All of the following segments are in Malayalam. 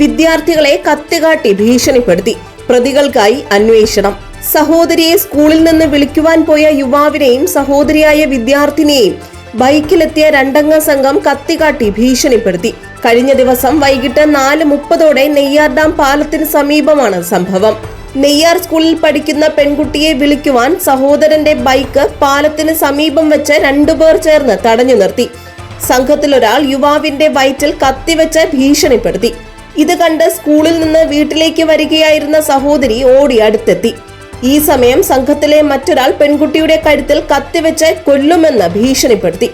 വിദ്യാർത്ഥികളെ കത്തികാട്ടി ഭീഷണിപ്പെടുത്തി. പ്രതികൾക്കായി അന്വേഷണം. സഹോദരിയെ സ്കൂളിൽ നിന്ന് വിളിക്കുവാൻ പോയ യുവാവിനെയും സഹോദരിയായ വിദ്യാർത്ഥിനിയെയും ബൈക്കിലെത്തിയ രണ്ടംഗ സംഘം കത്തികാട്ടി ഭീഷണിപ്പെടുത്തി. കഴിഞ്ഞ ദിവസം വൈകിട്ട് 4:30 നെയ്യാർ ഡാം പാലത്തിന് സമീപമാണ് സംഭവം. നെയ്യാർ സ്കൂളിൽ പഠിക്കുന്ന പെൺകുട്ടിയെ വിളിക്കുവാൻ സഹോദരന്റെ ബൈക്ക് പാലത്തിന് സമീപം വെച്ച് 2 പേർ ചേർന്ന് തടഞ്ഞു നിർത്തി. സംഘത്തിലൊരാൾ യുവാവിന്റെ വയറ്റിൽ കത്തിവെച്ച് ഭീഷണിപ്പെടുത്തി. ഇത് കണ്ട് സ്കൂളിൽ നിന്ന് വീട്ടിലേക്ക് വരികയായിരുന്ന സഹോദരി ഓടി അടുത്തെത്തി. ഈ സമയം സംഘത്തിലെ മറ്റൊരാൾ പെൺകുട്ടിയുടെ കഴുത്തിൽ കത്തിവെച്ച് കൊല്ലുമെന്ന് ഭീഷണിപ്പെടുത്തി.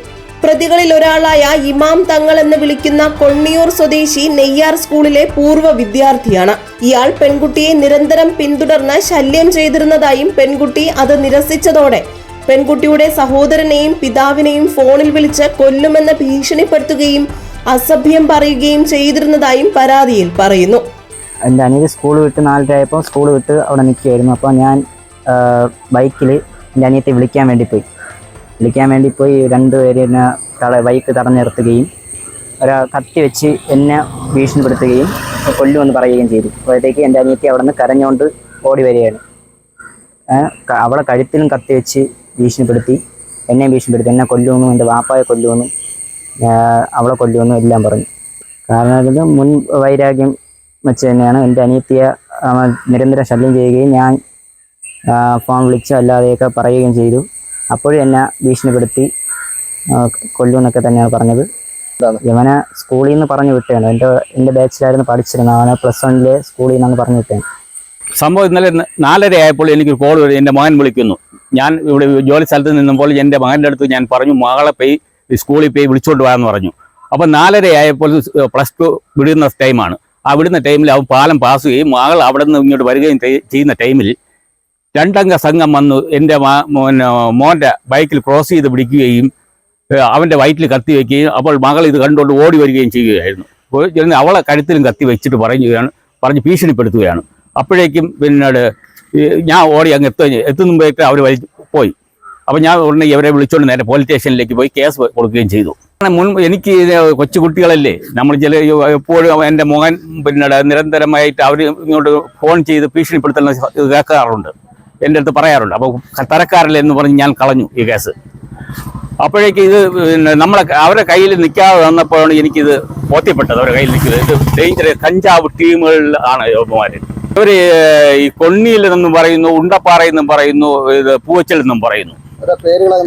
പ്രതികളിൽ ഒരാളായ ഇമാം തങ്ങൾ എന്ന് വിളിക്കുന്ന കൊണ്ണിയൂർ സ്വദേശി നെയ്യാർ സ്കൂളിലെ പൂർവ്വ വിദ്യാർത്ഥിയാണ്. ഇയാൾ പെൺകുട്ടിയെ നിരന്തരം പിന്തുടർന്ന് ശല്യം ചെയ്തിരുന്നതായും പെൺകുട്ടി അത് നിരസിച്ചതോടെ പെൺകുട്ടിയുടെ സഹോദരനെയും പിതാവിനെയും ഫോണിൽ വിളിച്ച് കൊല്ലുമെന്ന് ഭീഷണിപ്പെടുത്തുകയും അസഭ്യം പറയുകയും ചെയ്തിരുന്നതായും പരാതിയിൽ പറയുന്നു. എൻ്റെ അനിയത്തി സ്കൂൾ വിട്ട് 4:30 ആയപ്പോൾ സ്കൂൾ വിട്ട് അവിടെ നിൽക്കുകയായിരുന്നു. അപ്പോൾ ഞാൻ ബൈക്കിൽ എൻ്റെ അനിയത്തെ വിളിക്കാൻ വേണ്ടി പോയി 2 പേര് എന്നെ ബൈക്ക് തടഞ്ഞു നിർത്തുകയും കത്തി വെച്ച് എന്നെ ഭീഷണിപ്പെടുത്തുകയും കൊല്ലുമെന്ന് പറയുകയും ചെയ്തു. അപ്പോഴത്തേക്ക് എൻ്റെ അനിയത്തി അവിടെ നിന്ന് കരഞ്ഞുകൊണ്ട് ഓടി വരികയാണ്. അവളെ കഴുത്തിലും കത്തി വെച്ച് ഭീഷണിപ്പെടുത്തി, എന്നെ എന്നെ കൊല്ലുമെന്നും എൻ്റെ വാപ്പായെ കൊല്ലുമെന്നും അവളെ കൊല്ലുമെന്നും എല്ലാം പറഞ്ഞു. കാരണം അതിൽ മുൻ വൈരാഗ്യം വെച്ച് തന്നെയാണ് എൻ്റെ അനിയത്തിയെ നിരന്തരം ശല്യം ചെയ്യുകയും ഞാൻ ഫോൺ വിളിച്ച് അല്ലാതെയൊക്കെ പറയുകയും ചെയ്തു. അപ്പോഴും എന്നെ ഭീഷണിപ്പെടുത്തി കൊല്ലുമെന്നൊക്കെ തന്നെയാണ് പറഞ്ഞത്. ഇവനെ സ്കൂളിൽ നിന്ന് പറഞ്ഞു വിട്ടതാണ്. എൻ്റെ ബാച്ചിലായിരുന്നു പഠിച്ചിരുന്നത്. അവനെ +1 സ്കൂളിൽ നിന്നാണ് പറഞ്ഞു വിട്ടത്. സംഭവം ഇന്നലെ 4:30 ആയപ്പോൾ എനിക്ക് കോൾ വരും. എൻ്റെ മകൻ വിളിക്കുന്നു. ഞാൻ ഇവിടെ ജോലി സ്ഥലത്ത് നിന്നപ്പോൾ എൻ്റെ മകൻ്റെ അടുത്ത് ഞാൻ പറഞ്ഞു, മകളെ പോയി സ്കൂളിൽ പോയി വിളിച്ചുകൊണ്ട് പോകാമെന്ന് പറഞ്ഞു. അപ്പോൾ 4:30 ആയപ്പോൾ +2 വിടുന്ന ടൈമാണ്. ആ വിടുന്ന ടൈമിൽ അവൻ പാലം പാസ് ചെയ്യും. മകൾ അവിടെ നിന്ന് ഇങ്ങോട്ട് വരികയും ചെയ്യുന്ന ടൈമിൽ 2 അംഗ സംഘം വന്ന് എൻ്റെ മോൻ്റെ ബൈക്കിൽ ക്രോസ് ചെയ്ത് പിടിക്കുകയും അവൻ്റെ വയറ്റിൽ കത്തി വയ്ക്കുകയും അപ്പോൾ മകൾ ഇത് കണ്ടുകൊണ്ട് ഓടി വരികയും ചെയ്യുകയായിരുന്നു. അവളെ കഴുത്തിലും കത്തി വെച്ചിട്ട് പറഞ്ഞ് ഭീഷണിപ്പെടുത്തുകയാണ്. അപ്പോഴേക്കും പിന്നീട് ഞാൻ ഓടി അങ്ങ് എത്തുമ്പോഴേക്ക് അവർ പോയി. അപ്പോൾ ഞാൻ ഉടനെ ഇവരെ വിളിച്ചുകൊണ്ട് നേരെ പോലീസ് സ്റ്റേഷനിലേക്ക് പോയി കേസ് കൊടുക്കുകയും ചെയ്തു. എനിക്ക് കൊച്ചു കുട്ടികളല്ലേ, നമ്മൾ എപ്പോഴും എൻ്റെ മകൻ പിന്നീട് നിരന്തരമായിട്ട് അവർ ഇങ്ങോട്ട് ഫോൺ ചെയ്ത് ഭീഷണിപ്പെടുത്തുന്ന കേൾക്കാറുണ്ട്, എൻ്റെ അടുത്ത് പറയാറുണ്ട്. അപ്പോൾ തരക്കാരല്ലേ എന്ന് പറഞ്ഞ് ഞാൻ കളഞ്ഞു ഈ കേസ്. അപ്പോഴേക്ക് ഇത് അവരുടെ കയ്യിൽ നിൽക്കാതെ വന്നപ്പോഴാണ് എനിക്കിത് ബോധ്യപ്പെട്ടത്. അവരുടെ കയ്യിൽ നിൽക്കുന്നത് ഇത് ഡേഞ്ചർ കഞ്ചാവ് ടീമുകളിൽ ആണ് യുവമാർ. ഇവർ ഈ കൊണ്ണിയിൽ നിന്നും പറയുന്നു, ഉണ്ടപ്പാറയിൽ നിന്നും പറയുന്നു, ഇത് പൂവച്ചൽ നിന്നും പറയുന്നു.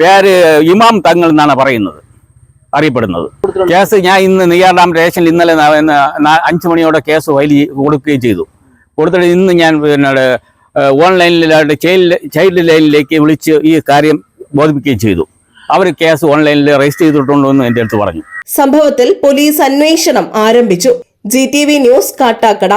പേര് ഇമാം തങ്ങൾ എന്നാണ് അറിയപ്പെടുന്നത്. കേസ് ഞാൻ ഇന്ന് നെയ്യാർ ഡാം സ്റ്റേഷനിൽ ഇന്നലെ 5 മണിയോടെ കേസ് ഫയൽ കൊടുക്കുകയും ചെയ്തു. കൊടുത്തിട്ട് ഇന്ന് ഞാൻ പിന്നീട് ഓൺലൈനിലായിട്ട് ചൈൽഡ് ലൈനിലേക്ക് വിളിച്ച് ഈ കാര്യം ബോധിപ്പിക്കുകയും ചെയ്തു. അവർ കേസ് ഓൺലൈനിൽ രജിസ്റ്റർ ചെയ്തിട്ടുണ്ടോ എന്ന് എൻ്റെ അടുത്ത് പറഞ്ഞു. സംഭവത്തിൽ പോലീസ് അന്വേഷണം ആരംഭിച്ചു. GTV news Kattakada.